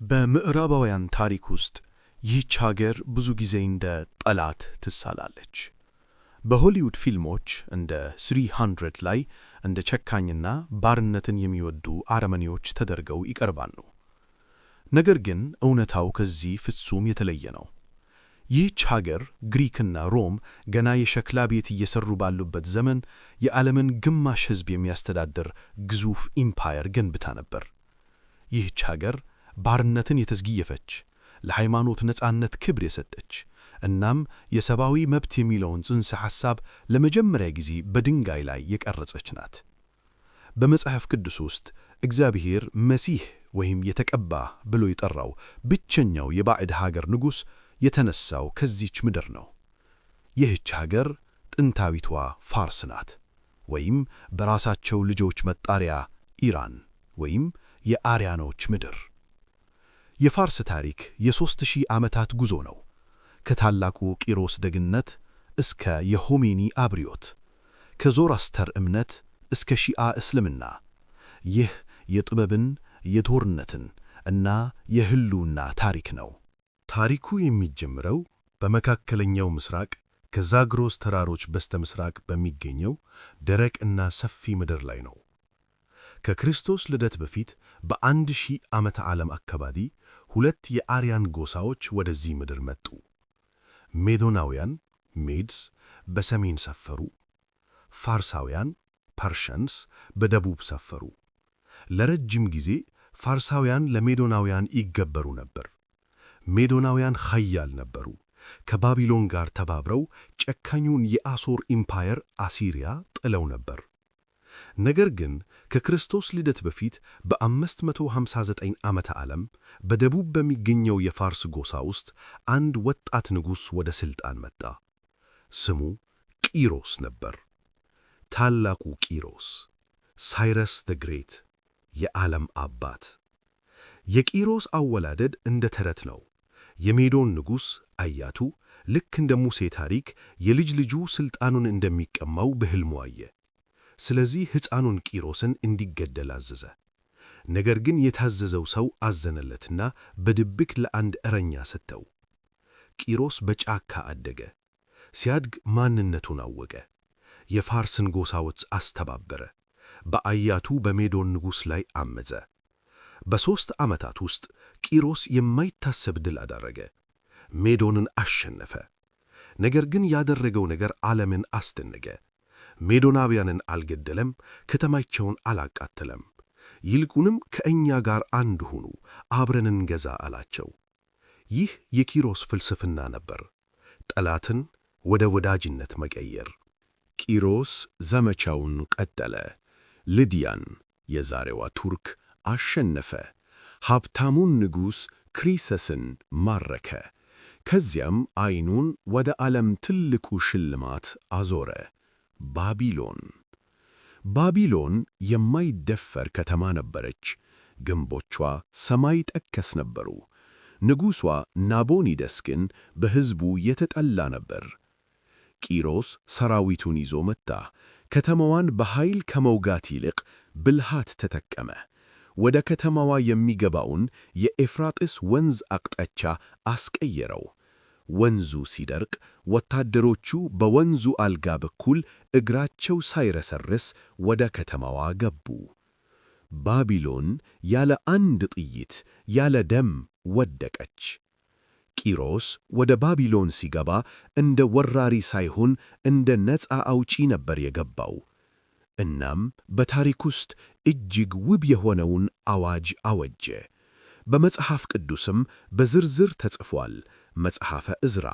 በምዕራባውያን ታሪክ ውስጥ ይህች ሀገር ብዙ ጊዜ እንደ ጠላት ትሳላለች። በሆሊውድ ፊልሞች እንደ 300 ላይ እንደ ጨካኝና ባርነትን የሚወዱ አረመኔዎች ተደርገው ይቀርባሉ። ነገር ግን እውነታው ከዚህ ፍጹም የተለየ ነው። ይህች ሀገር ግሪክና ሮም ገና የሸክላ ቤት እየሰሩ ባሉበት ዘመን የዓለምን ግማሽ ሕዝብ የሚያስተዳድር ግዙፍ ኢምፓየር ገንብታ ነበር። ይህች ሀገር ባርነትን የተዝጊየፈች፣ ለሃይማኖት ነጻነት ክብር የሰጠች እናም የሰብአዊ መብት የሚለውን ጽንሰ ሐሳብ ለመጀመሪያ ጊዜ በድንጋይ ላይ የቀረጸች ናት። በመጽሐፍ ቅዱስ ውስጥ እግዚአብሔር መሲህ ወይም የተቀባ ብሎ የጠራው ብቸኛው የባዕድ ሀገር ንጉሥ የተነሳው ከዚች ምድር ነው። ይህች ሀገር ጥንታዊቷ ፋርስ ናት፣ ወይም በራሳቸው ልጆች መጣሪያ ኢራን ወይም የአርያኖች ምድር። የፋርስ ታሪክ የ3000 ዓመታት ጉዞ ነው። ከታላቁ ቂሮስ ደግነት እስከ የሆሜኒ አብዮት፣ ከዞራስተር እምነት እስከ ሺዓ እስልምና። ይህ የጥበብን፣ የጦርነትን እና የህልውና ታሪክ ነው። ታሪኩ የሚጀምረው በመካከለኛው ምስራቅ ከዛግሮስ ተራሮች በስተምስራቅ በሚገኘው ደረቅ እና ሰፊ ምድር ላይ ነው። ከክርስቶስ ልደት በፊት በ1000 ዓመተ ዓለም አካባቢ ሁለት የአርያን ጎሳዎች ወደዚህ ምድር መጡ። ሜዶናውያን ሜድስ በሰሜን ሰፈሩ፣ ፋርሳውያን ፐርሺያንስ በደቡብ ሰፈሩ። ለረጅም ጊዜ ፋርሳውያን ለሜዶናውያን ይገበሩ ነበር። ሜዶናውያን ኃያል ነበሩ። ከባቢሎን ጋር ተባብረው ጨካኙን የአሦር ኢምፓየር አሲሪያ ጥለው ነበር። ነገር ግን ከክርስቶስ ልደት በፊት በ559 ዓመተ ዓለም በደቡብ በሚገኘው የፋርስ ጎሳ ውስጥ አንድ ወጣት ንጉሥ ወደ ሥልጣን መጣ። ስሙ ቂሮስ ነበር። ታላቁ ቂሮስ፣ ሳይረስ ዘ ግሬት፣ የዓለም አባት። የቂሮስ አወላደድ እንደ ተረት ነው። የሜዶን ንጉሥ አያቱ ልክ እንደ ሙሴ ታሪክ የልጅ ልጁ ሥልጣኑን እንደሚቀማው በሕልሙ አየ። ስለዚህ ሕፃኑን ቂሮስን እንዲገደል አዘዘ። ነገር ግን የታዘዘው ሰው አዘነለትና በድብቅ ለአንድ እረኛ ሰጠው። ቂሮስ በጫካ አደገ። ሲያድግ ማንነቱን አወቀ። የፋርስን ጎሳዎች አስተባበረ። በአያቱ በሜዶን ንጉሥ ላይ አመፀ። በ3 ዓመታት ውስጥ ቂሮስ የማይታሰብ ድል አደረገ። ሜዶንን አሸነፈ። ነገር ግን ያደረገው ነገር ዓለምን አስደነቀ። ሜዶናውያንን አልገደለም፣ ከተማቸውን አላቃተለም። ይልቁንም ከእኛ ጋር አንድ ሁኑ፣ አብረን እንገዛ አላቸው። ይህ የቂሮስ ፍልስፍና ነበር፣ ጠላትን ወደ ወዳጅነት መቀየር። ቂሮስ ዘመቻውን ቀጠለ። ልዲያን የዛሬዋ ቱርክ አሸነፈ። ሀብታሙን ንጉሥ ክሪሰስን ማረከ። ከዚያም ዓይኑን ወደ ዓለም ትልቁ ሽልማት አዞረ፣ ባቢሎን። ባቢሎን የማይደፈር ከተማ ነበረች። ግንቦቿ ሰማይ ጠቀስ ነበሩ። ንጉሷ ናቦኒደስ ግን በሕዝቡ የተጠላ ነበር። ቂሮስ ሰራዊቱን ይዞ መጣ። ከተማዋን በኃይል ከመውጋት ይልቅ ብልሃት ተጠቀመ። ወደ ከተማዋ የሚገባውን የኤፍራጥስ ወንዝ አቅጣጫ አስቀየረው። ወንዙ ሲደርቅ ወታደሮቹ በወንዙ አልጋ በኩል እግራቸው ሳይረሰርስ ወደ ከተማዋ ገቡ። ባቢሎን ያለ አንድ ጥይት ያለ ደም ወደቀች። ቂሮስ ወደ ባቢሎን ሲገባ እንደ ወራሪ ሳይሆን እንደ ነፃ አውጪ ነበር የገባው። እናም በታሪክ ውስጥ እጅግ ውብ የሆነውን አዋጅ አወጀ። በመጽሐፍ ቅዱስም በዝርዝር ተጽፏል። መጽሐፈ ዕዝራ፣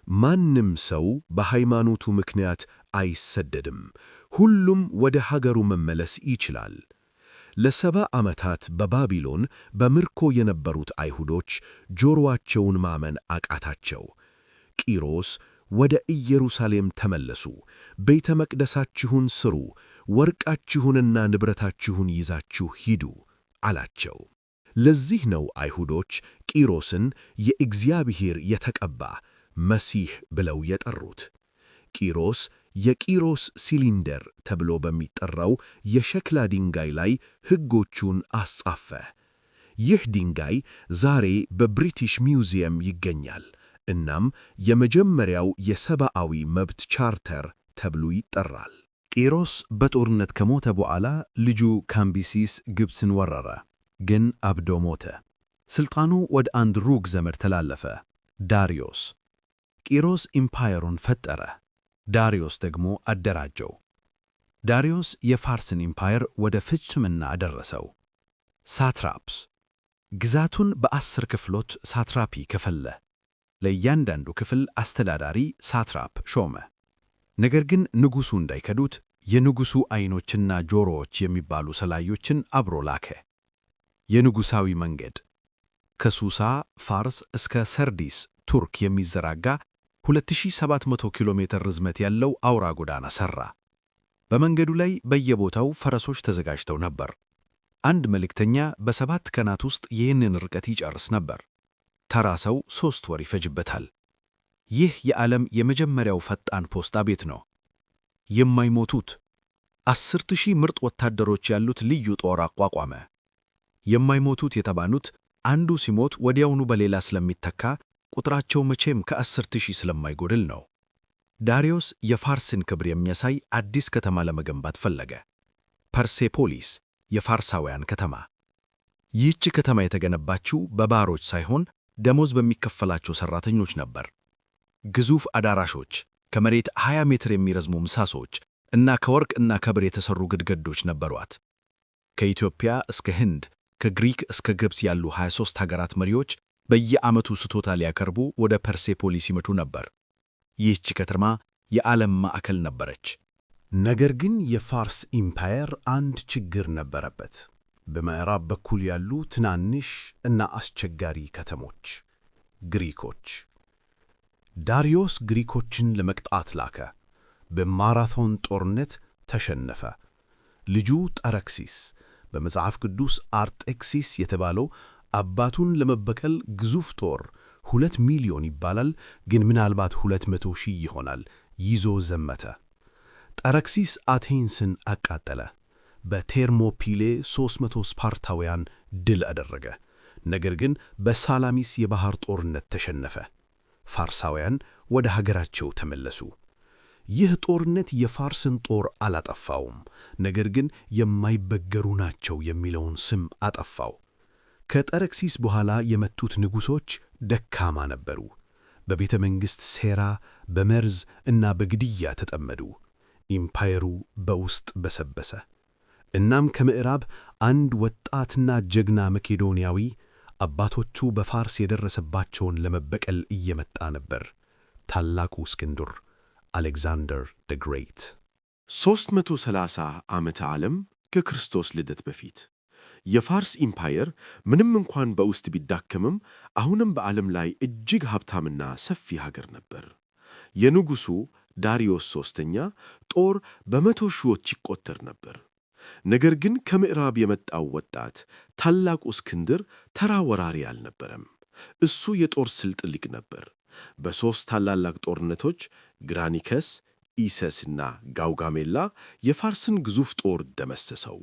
ማንም ሰው በሃይማኖቱ ምክንያት አይሰደድም፣ ሁሉም ወደ ሀገሩ መመለስ ይችላል። ለ70 ዓመታት በባቢሎን በምርኮ የነበሩት አይሁዶች ጆሮአቸውን ማመን አቃታቸው። ቂሮስ ወደ ኢየሩሳሌም ተመለሱ፣ ቤተ መቅደሳችሁን ሥሩ፣ ወርቃችሁንና ንብረታችሁን ይዛችሁ ሂዱ አላቸው። ለዚህ ነው አይሁዶች ቂሮስን የእግዚአብሔር የተቀባ መሲህ ብለው የጠሩት። ቂሮስ የቂሮስ ሲሊንደር ተብሎ በሚጠራው የሸክላ ድንጋይ ላይ ሕጎቹን አስጻፈ። ይህ ድንጋይ ዛሬ በብሪቲሽ ሚውዚየም ይገኛል። እናም የመጀመሪያው የሰብአዊ መብት ቻርተር ተብሎ ይጠራል። ቂሮስ በጦርነት ከሞተ በኋላ ልጁ ካምቢሲስ ግብፅን ወረረ፣ ግን አብዶ ሞተ። ሥልጣኑ ወደ አንድ ሩቅ ዘመድ ተላለፈ፣ ዳሪዮስ። ቂሮስ ኢምፓየሩን ፈጠረ፣ ዳሪዮስ ደግሞ አደራጀው። ዳሪዮስ የፋርስን ኢምፓየር ወደ ፍጽምና አደረሰው። ሳትራፕስ ግዛቱን በ10 ክፍሎች ሳትራፒ ከፈለ። ለእያንዳንዱ ክፍል አስተዳዳሪ ሳትራፕ ሾመ። ነገር ግን ንጉሡ እንዳይከዱት የንጉሡ ዐይኖችና ጆሮዎች የሚባሉ ሰላዮችን አብሮ ላከ። የንጉሣዊ መንገድ ከሱሳ ፋርስ እስከ ሰርዲስ ቱርክ የሚዘረጋ 2700 ኪሎ ሜትር ርዝመት ያለው አውራ ጎዳና ሠራ። በመንገዱ ላይ በየቦታው ፈረሶች ተዘጋጅተው ነበር። አንድ መልእክተኛ በ7 ቀናት ውስጥ ይህንን ርቀት ይጨርስ ነበር። ተራ ሰው 3 ወር ይፈጅበታል። ይህ የዓለም የመጀመሪያው ፈጣን ፖስታ ቤት ነው። የማይሞቱት 10,000 ምርጥ ወታደሮች ያሉት ልዩ ጦር አቋቋመ። የማይሞቱት የተባሉት አንዱ ሲሞት ወዲያውኑ በሌላ ስለሚተካ ቁጥራቸው መቼም ከ10,000 ስለማይጎድል ነው። ዳሪዮስ የፋርስን ክብር የሚያሳይ አዲስ ከተማ ለመገንባት ፈለገ። ፐርሴፖሊስ፣ የፋርሳውያን ከተማ። ይህች ከተማ የተገነባችው በባሮች ሳይሆን ደሞዝ በሚከፈላቸው ሠራተኞች ነበር። ግዙፍ አዳራሾች፣ ከመሬት 20 ሜትር የሚረዝሙ ምሰሶች እና ከወርቅ እና ከብር የተሠሩ ግድግዳዎች ነበሯት። ከኢትዮጵያ እስከ ህንድ፣ ከግሪክ እስከ ግብፅ ያሉ 23 ሀገራት መሪዎች በየዓመቱ ስጦታ ሊያቀርቡ ወደ ፐርሴፖሊስ ይመጡ ነበር። ይህች ከተማ የዓለም ማዕከል ነበረች። ነገር ግን የፋርስ ኢምፓየር አንድ ችግር ነበረበት። በምዕራብ በኩል ያሉ ትናንሽ እና አስቸጋሪ ከተሞች፣ ግሪኮች። ዳሪዮስ ግሪኮችን ለመቅጣት ላከ። በማራቶን ጦርነት ተሸነፈ። ልጁ ጠረክሲስ፣ በመጽሐፍ ቅዱስ አርጤክሲስ የተባለው አባቱን ለመበቀል ግዙፍ ጦር 2 ሚሊዮን ይባላል፣ ግን ምናልባት 200,000 ይሆናል፣ ይዞ ዘመተ። ጠረክሲስ አቴንስን አቃጠለ። በቴርሞፒሌ 300 ስፓርታውያን ድል አደረገ። ነገር ግን በሳላሚስ የባሕር ጦርነት ተሸነፈ። ፋርሳውያን ወደ ሀገራቸው ተመለሱ። ይህ ጦርነት የፋርስን ጦር አላጠፋውም፣ ነገር ግን የማይበገሩ ናቸው የሚለውን ስም አጠፋው። ከጠረክሲስ በኋላ የመጡት ንጉሶች ደካማ ነበሩ። በቤተ መንግሥት ሴራ፣ በመርዝ እና በግድያ ተጠመዱ። ኢምፓየሩ በውስጥ በሰበሰ። እናም ከምዕራብ አንድ ወጣትና ጀግና መቄዶንያዊ አባቶቹ በፋርስ የደረሰባቸውን ለመበቀል እየመጣ ነበር። ታላቁ እስክንድር፣ አሌክዛንደር ደ ግሬት። 330 ዓመተ ዓለም ከክርስቶስ ልደት በፊት የፋርስ ኢምፓየር ምንም እንኳን በውስጥ ቢዳከምም አሁንም በዓለም ላይ እጅግ ሀብታምና ሰፊ ሀገር ነበር። የንጉሡ ዳሪዮስ ሦስተኛ ጦር በመቶ ሺዎች ይቆጠር ነበር። ነገር ግን ከምዕራብ የመጣው ወጣት ታላቁ እስክንድር ተራ ወራሪ አልነበረም። እሱ የጦር ስልት ሊቅ ነበር። በሦስት ታላላቅ ጦርነቶች ግራኒከስ፣ ኢሰስና ጋውጋሜላ የፋርስን ግዙፍ ጦር ደመሰሰው።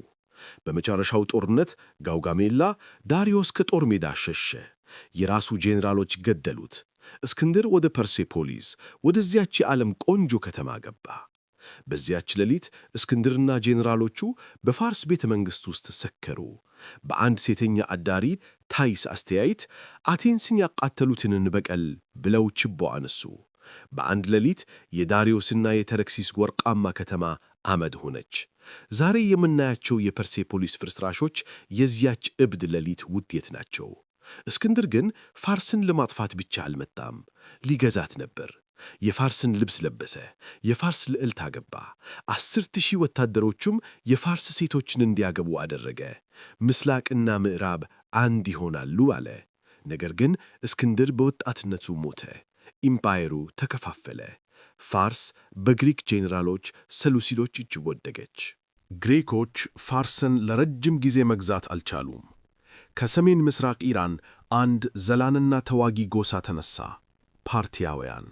በመጨረሻው ጦርነት ጋውጋሜላ ዳሪዮስ ከጦር ሜዳ ሸሸ። የራሱ ጄኔራሎች ገደሉት። እስክንድር ወደ ፐርሴፖሊስ፣ ወደዚያች የዓለም ቆንጆ ከተማ ገባ። በዚያች ሌሊት እስክንድርና ጄኔራሎቹ በፋርስ ቤተ መንግሥት ውስጥ ሰከሩ። በአንድ ሴተኛ አዳሪ ታይስ አስተያየት አቴንስን ያቃተሉትን እንበቀል ብለው ችቦ አነሱ። በአንድ ሌሊት የዳሪዮስና የተረክሲስ ወርቃማ ከተማ አመድ ሆነች። ዛሬ የምናያቸው የፐርሴፖሊስ ፍርስራሾች የዚያች እብድ ሌሊት ውጤት ናቸው። እስክንድር ግን ፋርስን ለማጥፋት ብቻ አልመጣም፣ ሊገዛት ነበር። የፋርስን ልብስ ለበሰ፣ የፋርስ ልዕልት አገባ። 10,000 ወታደሮቹም የፋርስ ሴቶችን እንዲያገቡ አደረገ። ምስራቅና ምዕራብ አንድ ይሆናሉ አለ። ነገር ግን እስክንድር በወጣትነቱ ሞተ። ኢምፓየሩ ተከፋፈለ። ፋርስ በግሪክ ጄኔራሎች ሰሉሲዶች እጅ ወደቀች። ግሪኮች ፋርስን ለረጅም ጊዜ መግዛት አልቻሉም። ከሰሜን ምስራቅ ኢራን አንድ ዘላንና ተዋጊ ጎሳ ተነሳ፣ ፓርቲያውያን።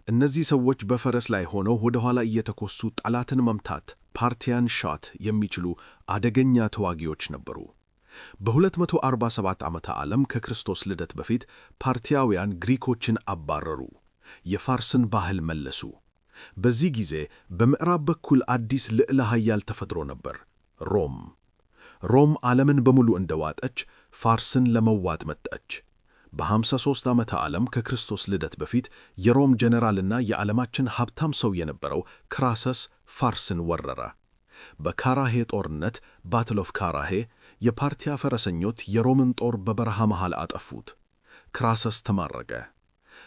እነዚህ ሰዎች በፈረስ ላይ ሆነው ወደ ኋላ እየተኮሱ ጠላትን መምታት ፓርቲያን ሻት የሚችሉ አደገኛ ተዋጊዎች ነበሩ። በ247 ዓመተ ዓለም ከክርስቶስ ልደት በፊት ፓርቲያውያን ግሪኮችን አባረሩ፣ የፋርስን ባህል መለሱ። በዚህ ጊዜ በምዕራብ በኩል አዲስ ልዕለ ኃያል ተፈጥሮ ነበር፣ ሮም። ሮም ዓለምን በሙሉ እንደዋጠች ፋርስን ለመዋጥ መጣች። በ53 ዓመተ ዓለም ከክርስቶስ ልደት በፊት የሮም ጀነራልና የዓለማችን ሀብታም ሰው የነበረው ክራሰስ ፋርስን ወረረ። በካራሄ ጦርነት ባትል ኦፍ ካራሄ የፓርቲያ ፈረሰኞች የሮምን ጦር በበረሃ መሃል አጠፉት። ክራሰስ ተማረከ።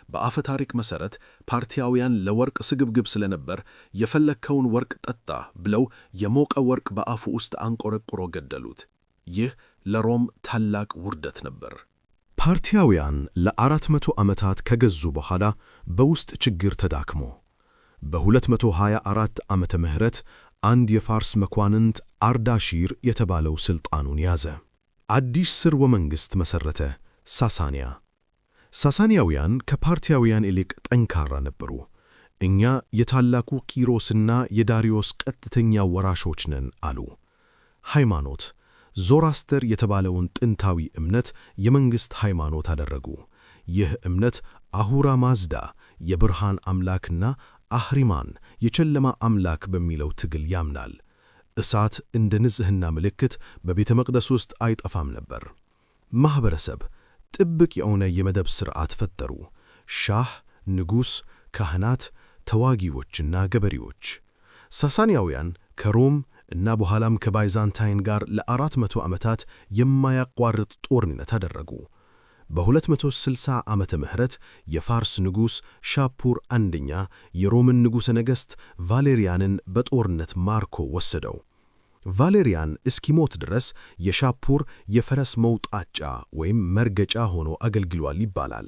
በአፈ ታሪክ መሠረት ፓርቲያውያን ለወርቅ ስግብግብ ስለነበር የፈለግከውን ወርቅ ጠጣ ብለው የሞቀ ወርቅ በአፉ ውስጥ አንቆረቁሮ ገደሉት። ይህ ለሮም ታላቅ ውርደት ነበር። ፓርቲያውያን ለ400 ዓመታት ከገዙ በኋላ በውስጥ ችግር ተዳክሞ በ224 ዓመተ ምህረት አንድ የፋርስ መኳንንት አርዳሺር የተባለው ሥልጣኑን ያዘ። አዲስ ሥርወ መንግሥት መሠረተ፣ ሳሳንያ። ሳሳንያውያን ከፓርቲያውያን ይልቅ ጠንካራ ነበሩ። እኛ የታላቁ ቂሮስና የዳሪዮስ ቀጥተኛ ወራሾች ነን አሉ። ሃይማኖት ዞራስተር የተባለውን ጥንታዊ እምነት የመንግሥት ሃይማኖት አደረጉ። ይህ እምነት አሁራ ማዝዳ የብርሃን አምላክና አህሪማን የጨለማ አምላክ በሚለው ትግል ያምናል። እሳት እንደ ንጽሕና ምልክት በቤተ መቅደስ ውስጥ አይጠፋም ነበር። ማኅበረሰብ ጥብቅ የሆነ የመደብ ሥርዓት ፈጠሩ። ሻህ፣ ንጉሥ፣ ካህናት፣ ተዋጊዎችና ገበሬዎች። ሳሳንያውያን ከሮም እና በኋላም ከባይዛንታይን ጋር ለ400 ዓመታት የማያቋርጥ ጦርነት አደረጉ። በ260 ዓመተ ምህረት የፋርስ ንጉሥ ሻፑር አንደኛ የሮምን ንጉሠ ነገሥት ቫሌሪያንን በጦርነት ማርኮ ወሰደው። ቫሌሪያን እስኪሞት ድረስ የሻፑር የፈረስ መውጣጫ ወይም መርገጫ ሆኖ አገልግሏል ይባላል።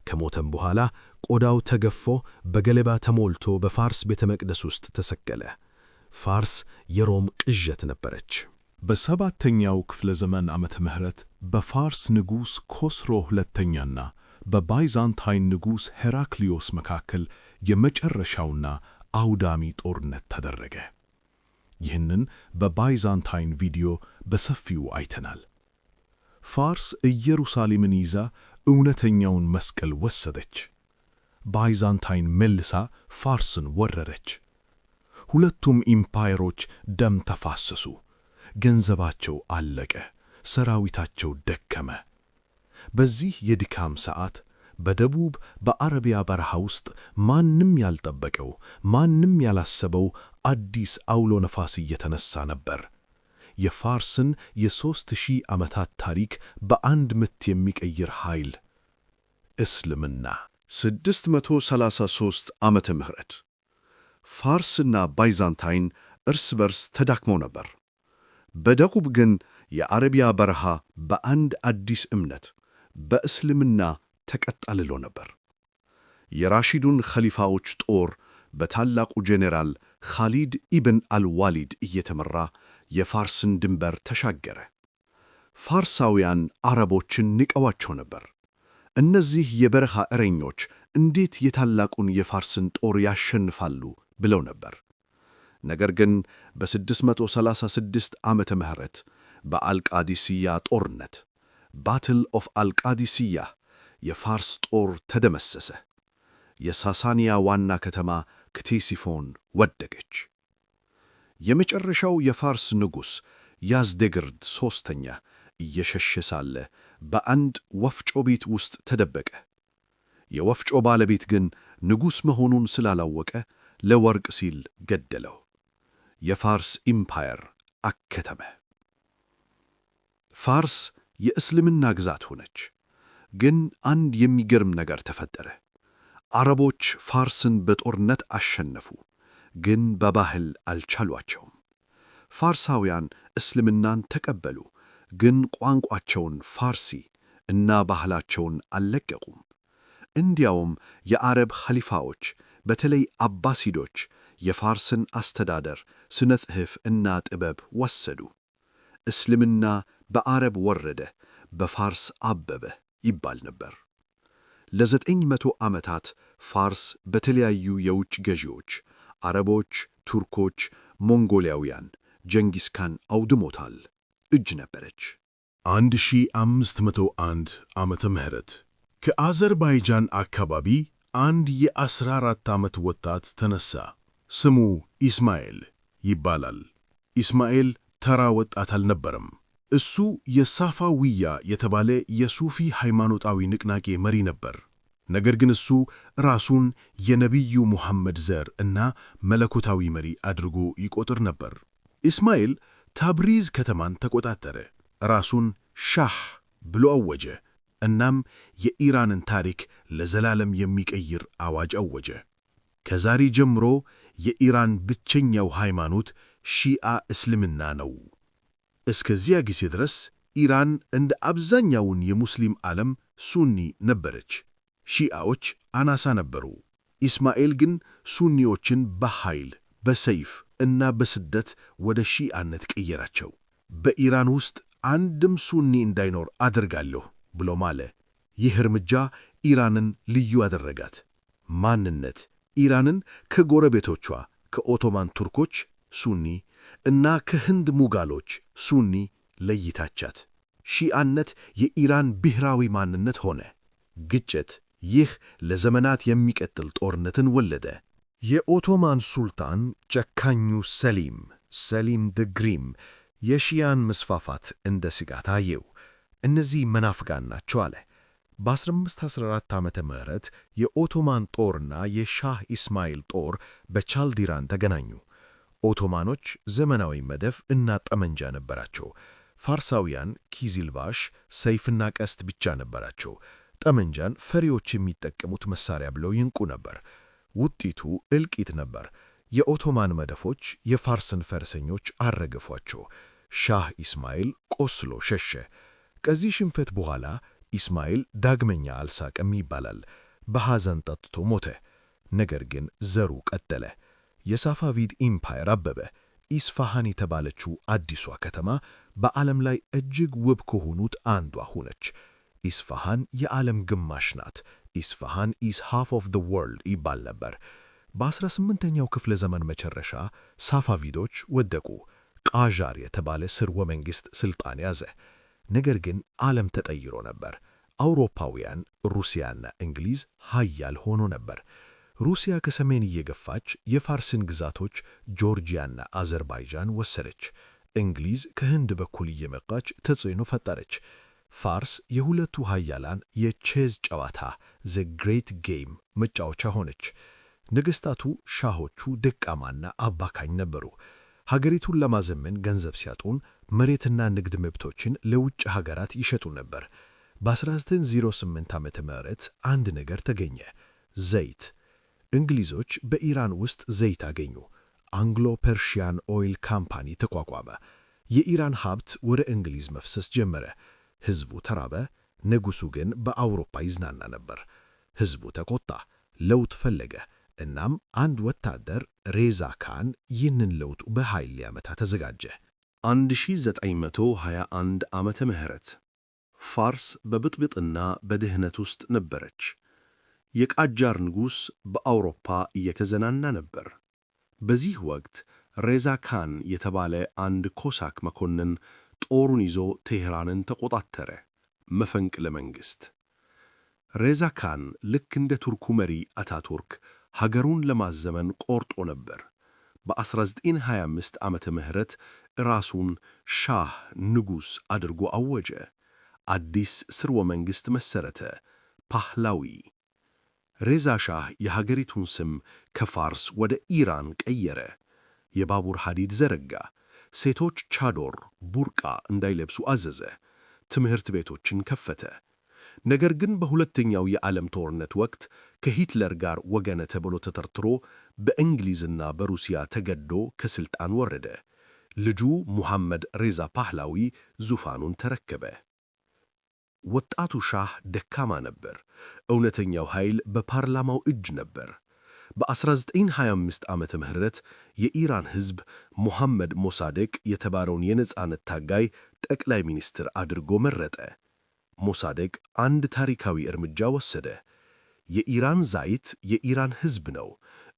ከሞተም በኋላ ቆዳው ተገፎ በገለባ ተሞልቶ በፋርስ ቤተ መቅደስ ውስጥ ተሰቀለ። ፋርስ የሮም ቅዠት ነበረች። በሰባተኛው ክፍለ ዘመን ዓመተ ምህረት በፋርስ ንጉሥ ኮስሮ ሁለተኛና በባይዛንታይን ንጉሥ ሄራክሊዮስ መካከል የመጨረሻውና አውዳሚ ጦርነት ተደረገ። ይህንን በባይዛንታይን ቪዲዮ በሰፊው አይተናል። ፋርስ ኢየሩሳሌምን ይዛ እውነተኛውን መስቀል ወሰደች። ባይዛንታይን መልሳ ፋርስን ወረረች። ሁለቱም ኢምፓየሮች ደም ተፋሰሱ። ገንዘባቸው አለቀ፣ ሰራዊታቸው ደከመ። በዚህ የድካም ሰዓት በደቡብ በአረቢያ በረሃ ውስጥ ማንም ያልጠበቀው ማንም ያላሰበው አዲስ አውሎ ነፋስ እየተነሳ ነበር። የፋርስን የ3000 ዓመታት ታሪክ በአንድ ምት የሚቀይር ኃይል። እስልምና 633 ዓመተ ምህረት ፋርስና ባይዛንታይን እርስ በርስ ተዳክመው ነበር። በደቡብ ግን የአረቢያ በረሃ በአንድ አዲስ እምነት በእስልምና ተቀጣልሎ ነበር። የራሺዱን ኸሊፋዎች ጦር በታላቁ ጄኔራል ኻሊድ ኢብን አልዋሊድ እየተመራ የፋርስን ድንበር ተሻገረ። ፋርሳውያን አረቦችን ንቀዋቸው ነበር። እነዚህ የበረሃ እረኞች እንዴት የታላቁን የፋርስን ጦር ያሸንፋሉ ብለው ነበር። ነገር ግን በ636 ዓመተ ምህረት በአልቃዲስያ ጦርነት ባትል ኦፍ አልቃዲስያ የፋርስ ጦር ተደመሰሰ። የሳሳንያ ዋና ከተማ ክቴሲፎን ወደቀች። የመጨረሻው የፋርስ ንጉሥ ያዝዴግርድ ሦስተኛ እየሸሸ ሳለ በአንድ ወፍጮ ቤት ውስጥ ተደበቀ። የወፍጮ ባለቤት ግን ንጉሥ መሆኑን ስላላወቀ ለወርቅ ሲል ገደለው። የፋርስ ኢምፓየር አከተመ። ፋርስ የእስልምና ግዛት ሆነች። ግን አንድ የሚገርም ነገር ተፈጠረ። አረቦች ፋርስን በጦርነት አሸነፉ፣ ግን በባህል አልቻሏቸውም። ፋርሳውያን እስልምናን ተቀበሉ፣ ግን ቋንቋቸውን ፋርሲ እና ባህላቸውን አልለቀቁም። እንዲያውም የአረብ ኸሊፋዎች በተለይ አባሲዶች የፋርስን አስተዳደር፣ ስነ ጽሑፍ እና ጥበብ ወሰዱ። እስልምና በአረብ ወረደ፣ በፋርስ አበበ ይባል ነበር። ለ900 ዓመታት ፋርስ በተለያዩ የውጭ ገዢዎች አረቦች፣ ቱርኮች፣ ሞንጎሊያውያን ጀንጊስ ካን አውድሞታል እጅ ነበረች። 1501 ዓመተ ምህረት ከአዘርባይጃን አካባቢ አንድ የ14 ዓመት ወጣት ተነሳ። ስሙ ኢስማኤል ይባላል። ኢስማኤል ተራ ወጣት አልነበረም። እሱ የሳፋዊያ የተባለ የሱፊ ሃይማኖታዊ ንቅናቄ መሪ ነበር። ነገር ግን እሱ ራሱን የነቢዩ ሙሐመድ ዘር እና መለኮታዊ መሪ አድርጎ ይቆጥር ነበር። ኢስማኤል ታብሪዝ ከተማን ተቆጣጠረ፣ ራሱን ሻህ ብሎ አወጀ። እናም የኢራንን ታሪክ ለዘላለም የሚቀይር አዋጅ አወጀ። ከዛሬ ጀምሮ የኢራን ብቸኛው ሃይማኖት ሺዓ እስልምና ነው። እስከዚያ ጊዜ ድረስ ኢራን እንደ አብዛኛውን የሙስሊም ዓለም ሱኒ ነበረች። ሺዓዎች አናሳ ነበሩ። ኢስማኤል ግን ሱኒዎችን በኃይል በሰይፍ እና በስደት ወደ ሺዓነት ቀየራቸው። በኢራን ውስጥ አንድም ሱኒ እንዳይኖር አደርጋለሁ ብሎ ማለ። ይህ እርምጃ ኢራንን ልዩ አደረጋት። ማንነት ኢራንን ከጎረቤቶቿ ከኦቶማን ቱርኮች ሱኒ እና ከህንድ ሙጋሎች ሱኒ ለይታቻት። ሺዓነት የኢራን ብሔራዊ ማንነት ሆነ። ግጭት ይህ ለዘመናት የሚቀጥል ጦርነትን ወለደ። የኦቶማን ሱልጣን ጨካኙ ሰሊም ድግሪም የሺያን መስፋፋት እንደ ስጋት አየው። እነዚህ መናፍቃን ናቸው አለ። በ1514 ዓመተ ምህረት የኦቶማን ጦርና የሻህ ኢስማኤል ጦር በቻልዲራን ተገናኙ። ኦቶማኖች ዘመናዊ መደፍ እና ጠመንጃ ነበራቸው። ፋርሳውያን ኪዚልባሽ ሰይፍና ቀስት ብቻ ነበራቸው። ጠመንጃን ፈሪዎች የሚጠቀሙት መሳሪያ ብለው ይንቁ ነበር። ውጤቱ እልቂት ነበር። የኦቶማን መደፎች የፋርስን ፈረሰኞች አረገፏቸው። ሻህ ኢስማኤል ቆስሎ ሸሸ። ከዚህ ሽንፈት በኋላ ኢስማኤል ዳግመኛ አልሳቀም ይባላል። በሐዘን ጠጥቶ ሞተ። ነገር ግን ዘሩ ቀጠለ። የሳፋቪድ ኢምፓየር አበበ። ኢስፋሃን የተባለችው አዲሷ ከተማ በዓለም ላይ እጅግ ውብ ከሆኑት አንዷ ሆነች። ኢስፋሃን የዓለም ግማሽ ናት። ኢስፋሃን ኢዝ ሃፍ ኦፍ ዘ ወርልድ ይባል ነበር። በ18ኛው ክፍለ ዘመን መጨረሻ ሳፋቪዶች ወደቁ። ቃዣር የተባለ ስርወ መንግሥት ሥልጣን ያዘ። ነገር ግን ዓለም ተቀይሮ ነበር። አውሮፓውያን ሩሲያና እንግሊዝ ኃያል ሆኖ ነበር። ሩሲያ ከሰሜን እየገፋች የፋርስን ግዛቶች ጆርጂያና አዘርባይጃን ወሰደች። እንግሊዝ ከህንድ በኩል እየመጣች ተጽዕኖ ፈጠረች። ፋርስ የሁለቱ ኃያላን የቼዝ ጨዋታ ዘ ግሬት ጌም መጫወቻ ሆነች። ነገሥታቱ ሻሆቹ ደካማና አባካኝ ነበሩ። ሀገሪቱን ለማዘመን ገንዘብ ሲያጡን መሬትና ንግድ መብቶችን ለውጭ ሀገራት ይሸጡ ነበር። በ1908 ዓመተ ምህረት አንድ ነገር ተገኘ፣ ዘይት። እንግሊዞች በኢራን ውስጥ ዘይት አገኙ። አንግሎ ፐርሺያን ኦይል ካምፓኒ ተቋቋመ። የኢራን ሀብት ወደ እንግሊዝ መፍሰስ ጀመረ። ሕዝቡ ተራበ። ንጉሡ ግን በአውሮፓ ይዝናና ነበር። ሕዝቡ ተቆጣ፣ ለውጥ ፈለገ። እናም አንድ ወታደር ሬዛ ካን ይህንን ለውጥ በኃይል ሊያመታ ተዘጋጀ። 1921 ዓመተ ምህረት ፋርስ በብጥብጥና በድህነት ውስጥ ነበረች። የቃጃር ንጉሥ በአውሮፓ እየተዘናና ነበር። በዚህ ወቅት ሬዛ ካን የተባለ አንድ ኮሳክ መኮንን ጦሩን ይዞ ቴህራንን ተቆጣጠረ። መፈንቅለ መንግሥት። ሬዛ ካን ልክ እንደ ቱርኩ መሪ አታቱርክ ሀገሩን ለማዘመን ቆርጦ ነበር። በ1925 ዓመተ ምህረት ራሱን ሻህ ንጉሥ አድርጎ አወጀ። አዲስ ስርወ መንግሥት መሠረተ፣ ፓህላዊ። ሬዛ ሻህ የሀገሪቱን ስም ከፋርስ ወደ ኢራን ቀየረ። የባቡር ሐዲድ ዘረጋ። ሴቶች ቻዶር ቡርቃ እንዳይለብሱ አዘዘ። ትምህርት ቤቶችን ከፈተ። ነገር ግን በሁለተኛው የዓለም ጦርነት ወቅት ከሂትለር ጋር ወገነ ተብሎ ተጠርጥሮ በእንግሊዝና በሩሲያ ተገዶ ከሥልጣን ወረደ። ልጁ ሙሐመድ ሬዛ ፓህላዊ ዙፋኑን ተረከበ። ወጣቱ ሻህ ደካማ ነበር። እውነተኛው ኃይል በፓርላማው እጅ ነበር። በ1925 ዓመተ ምህረት የኢራን ሕዝብ ሙሐመድ ሞሳዴቅ የተባለውን የነጻነት ታጋይ ጠቅላይ ሚኒስትር አድርጎ መረጠ። ሞሳዴቅ አንድ ታሪካዊ እርምጃ ወሰደ። የኢራን ዘይት የኢራን ሕዝብ ነው።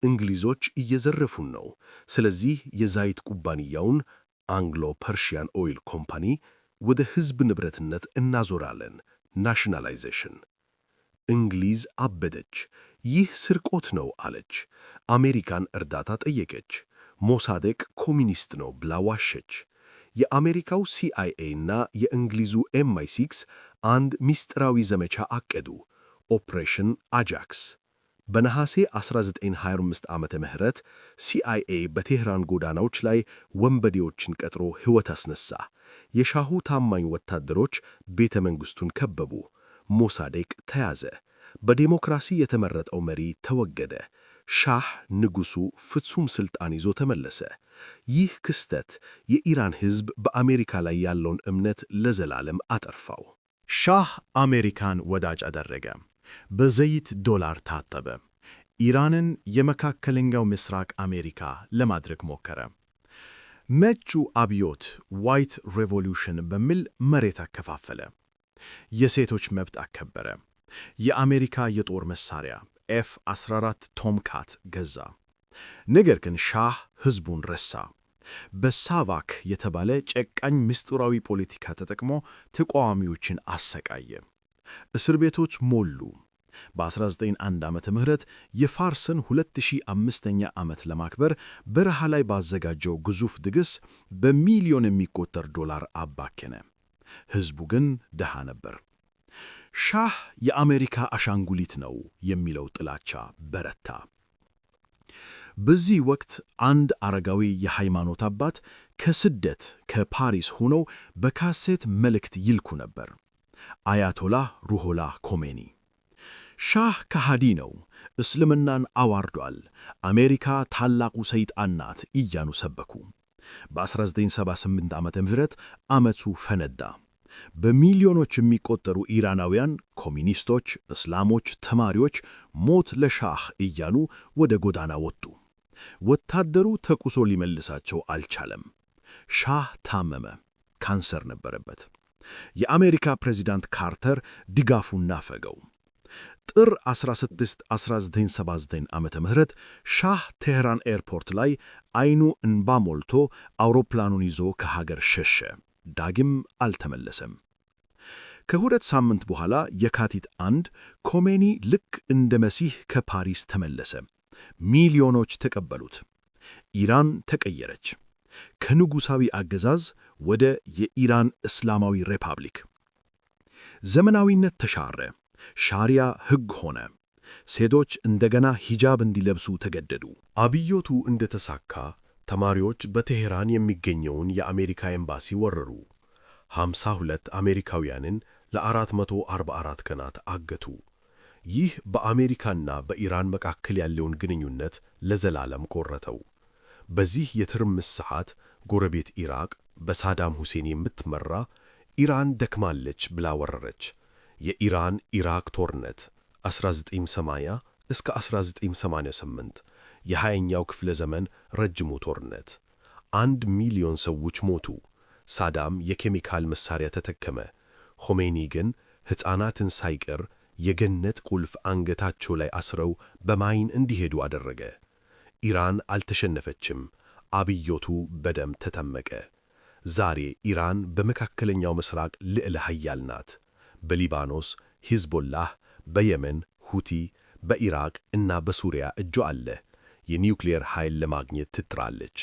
እንግሊዞች እየዘረፉን ነው። ስለዚህ የዘይት ኩባንያውን አንግሎ ፐርሺያን ኦይል ኮምፓኒ ወደ ሕዝብ ንብረትነት እናዞራለን። ናሽናላይዜሽን። እንግሊዝ አበደች። ይህ ስርቆት ነው አለች። አሜሪካን እርዳታ ጠየቀች። ሞሳዴቅ ኮሚኒስት ነው ብላ ዋሸች። የአሜሪካው CIA እና የእንግሊዙ MI6 አንድ ምስጢራዊ ዘመቻ አቀዱ፣ ኦፕሬሽን አጃክስ። በነሐሴ 1925 ዓመተ ምህረት CIA በቴህራን ጎዳናዎች ላይ ወንበዴዎችን ቀጥሮ ሕይወት አስነሳ። የሻሁ ታማኝ ወታደሮች ቤተ መንግሥቱን ከበቡ። ሞሳዴቅ ተያዘ። በዴሞክራሲ የተመረጠው መሪ ተወገደ። ሻህ ንጉሡ ፍጹም ሥልጣን ይዞ ተመለሰ። ይህ ክስተት የኢራን ሕዝብ በአሜሪካ ላይ ያለውን እምነት ለዘላለም አጠፋው። ሻህ አሜሪካን ወዳጅ አደረገ። በዘይት ዶላር ታጠበ። ኢራንን የመካከለኛው ምስራቅ አሜሪካ ለማድረግ ሞከረ። ነጩ አብዮት ዋይት ሬቮሉሽን በሚል መሬት አከፋፈለ። የሴቶች መብት አከበረ። የአሜሪካ የጦር መሳሪያ F-14 ቶምካት ገዛ። ነገር ግን ሻህ ሕዝቡን ረሳ። በሳቫክ የተባለ ጨካኝ ምስጢራዊ ፖለቲካ ተጠቅሞ ተቃዋሚዎችን አሰቃየ። እስር ቤቶች ሞሉ። በ1901 ዓመተ ምህረት የፋርስን 2005ኛ ዓመት ለማክበር በረሃ ላይ ባዘጋጀው ግዙፍ ድግስ በሚሊዮን የሚቆጠር ዶላር አባከነ። ሕዝቡ ግን ድሃ ነበር። ሻህ የአሜሪካ አሻንጉሊት ነው የሚለው ጥላቻ በረታ። በዚህ ወቅት አንድ አረጋዊ የሃይማኖት አባት ከስደት ከፓሪስ ሆነው በካሴት መልእክት ይልኩ ነበር። አያቶላህ ሩሆላህ ኮሜኒ። ሻህ ከሃዲ ነው፣ እስልምናን አዋርዷል፣ አሜሪካ ታላቁ ሰይጣን ናት እያሉ ሰበኩ። በ1978 ዓመተ ምህረት ዓመቱ ፈነዳ። በሚሊዮኖች የሚቆጠሩ ኢራናውያን ኮሚኒስቶች፣ እስላሞች፣ ተማሪዎች ሞት ለሻህ እያሉ ወደ ጎዳና ወጡ። ወታደሩ ተኩሶ ሊመልሳቸው አልቻለም። ሻህ ታመመ፣ ካንሰር ነበረበት። የአሜሪካ ፕሬዚዳንት ካርተር ድጋፉን ናፈገው። ጥር 16 1979 ዓመተ ምህረት ሻህ ቴህራን ኤርፖርት ላይ አይኑ እንባ ሞልቶ አውሮፕላኑን ይዞ ከሀገር ሸሸ። ዳግም አልተመለሰም። ከሁለት ሳምንት በኋላ የካቲት 1 ኮሜኒ ልክ እንደ መሲህ ከፓሪስ ተመለሰ። ሚሊዮኖች ተቀበሉት። ኢራን ተቀየረች። ከንጉሣዊ አገዛዝ ወደ የኢራን እስላማዊ ሪፐብሊክ። ዘመናዊነት ተሻረ። ሻሪያ ሕግ ሆነ። ሴቶች እንደገና ሂጃብ እንዲለብሱ ተገደዱ። አብዮቱ እንደተሳካ ተማሪዎች በቴሄራን የሚገኘውን የአሜሪካ ኤምባሲ ወረሩ። 52 አሜሪካውያንን ለ444 ቀናት አገቱ። ይህ በአሜሪካና በኢራን መካከል ያለውን ግንኙነት ለዘላለም ቆረጠው። በዚህ የትርምስ ሰዓት ጎረቤት ኢራቅ በሳዳም ሁሴን የምትመራ ኢራን ደክማለች ብላ ወረረች። የኢራን ኢራቅ ጦርነት 1980 እስከ 1988 የ20ኛው ክፍለ ዘመን ረጅሙ ጦርነት። 1 ሚሊዮን ሰዎች ሞቱ። ሳዳም የኬሚካል መሳሪያ ተጠቀመ። ኾሜኒ ግን ሕፃናትን ሳይቀር የገነት ቁልፍ አንገታቸው ላይ አስረው በማይን እንዲሄዱ አደረገ። ኢራን አልተሸነፈችም። አብዮቱ በደም ተጠመቀ። ዛሬ ኢራን በመካከለኛው ምስራቅ ልዕለ ኃያል ናት። በሊባኖስ ሂዝቦላህ፣ በየመን ሁቲ፣ በኢራቅ እና በሱሪያ እጇ አለ። የኒውክሌር ኃይል ለማግኘት ትጥራለች።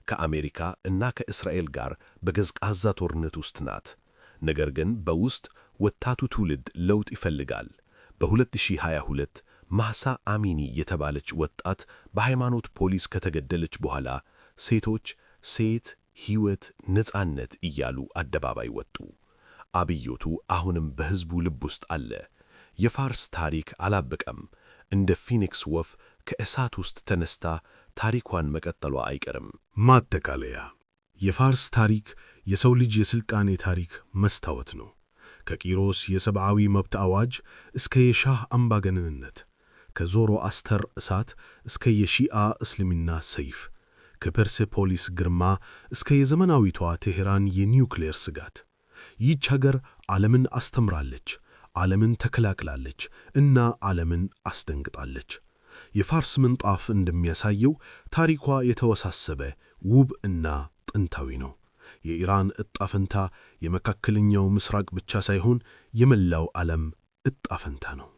ከአሜሪካ እና ከእስራኤል ጋር በቀዝቃዛ ጦርነት ውስጥ ናት። ነገር ግን በውስጥ ወጣቱ ትውልድ ለውጥ ይፈልጋል። በ2022 ማህሳ አሚኒ የተባለች ወጣት በሃይማኖት ፖሊስ ከተገደለች በኋላ ሴቶች ሴት፣ ሕይወት፣ ነፃነት እያሉ አደባባይ ወጡ። አብዮቱ አሁንም በሕዝቡ ልብ ውስጥ አለ። የፋርስ ታሪክ አላበቀም። እንደ ፊኒክስ ወፍ ከእሳት ውስጥ ተነስታ ታሪኳን መቀጠሏ አይቀርም። ማጠቃለያ፣ የፋርስ ታሪክ የሰው ልጅ የሥልጣኔ ታሪክ መስታወት ነው። ከቂሮስ የሰብዓዊ መብት አዋጅ እስከ የሻህ አምባገነንነት፣ ከዞሮአስተር እሳት እስከ የሺአ እስልምና ሰይፍ፣ ከፐርሴፖሊስ ግርማ እስከ የዘመናዊቷ ቴሄራን የኒውክሌር ስጋት። ይህች ሀገር ዓለምን አስተምራለች፣ ዓለምን ተከላክላለች እና ዓለምን አስደንግጣለች። የፋርስ ምንጣፍ እንደሚያሳየው ታሪኳ የተወሳሰበ ውብ እና ጥንታዊ ነው። የኢራን ዕጣ ፈንታ የመካከለኛው ምስራቅ ብቻ ሳይሆን የመላው ዓለም ዕጣ ፈንታ ነው።